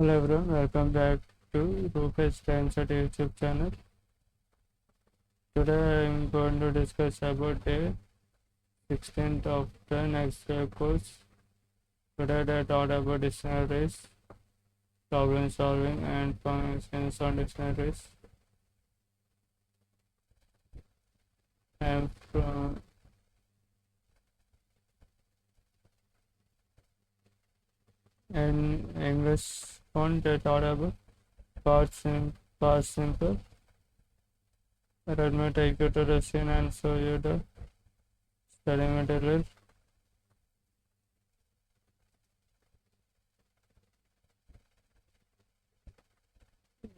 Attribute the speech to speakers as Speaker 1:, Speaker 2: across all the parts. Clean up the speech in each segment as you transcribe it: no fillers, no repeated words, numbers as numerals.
Speaker 1: Hello everyone, welcome back to Rupesh Mindset YouTube channel. Today I am going to discuss about day 16th of the next year course. Today I thought about dictionaries, problem solving and functions on dictionaries. And from in English one they thought about past simple. Let me take you to the scene and show you the study material.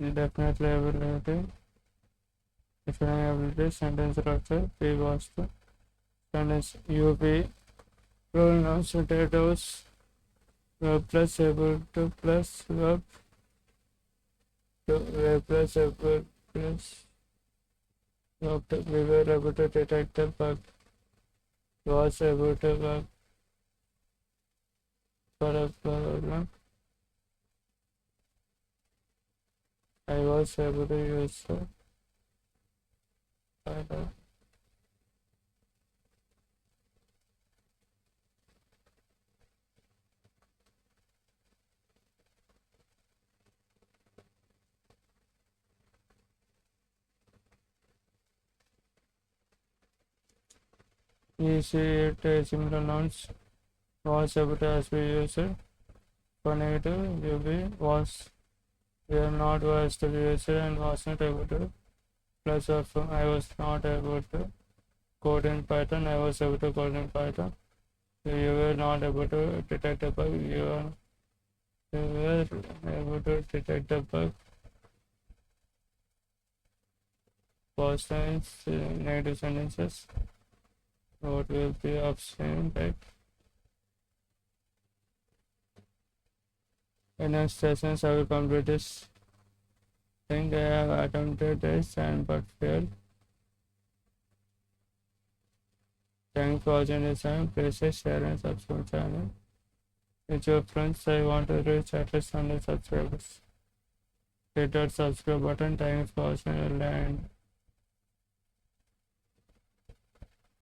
Speaker 1: Definitely ability. Defining ability, sentence structure, P was the sentence UP, pronouns, potatoes, verb plus able to plus verb to verb plus able plus verb to we were able to detect the bug, was able to work for a problem, I was able to use the file. You see it similar nouns, was able to as we use it. For negative, UB was we are not was to be used and was not able to plus of I was not able to code in Python, I was able to code in Python. So you were not able to detect a bug, you were able to detect a bug. Past tense, negative sentences. What will be of same type? In next sessions, I will complete this thing. I have attempted this and but failed. Thanks for watching this time. Please share and subscribe channel. With your friends, I want to reach at least 100 subscribers. Hit that subscribe button. Thanks for watching and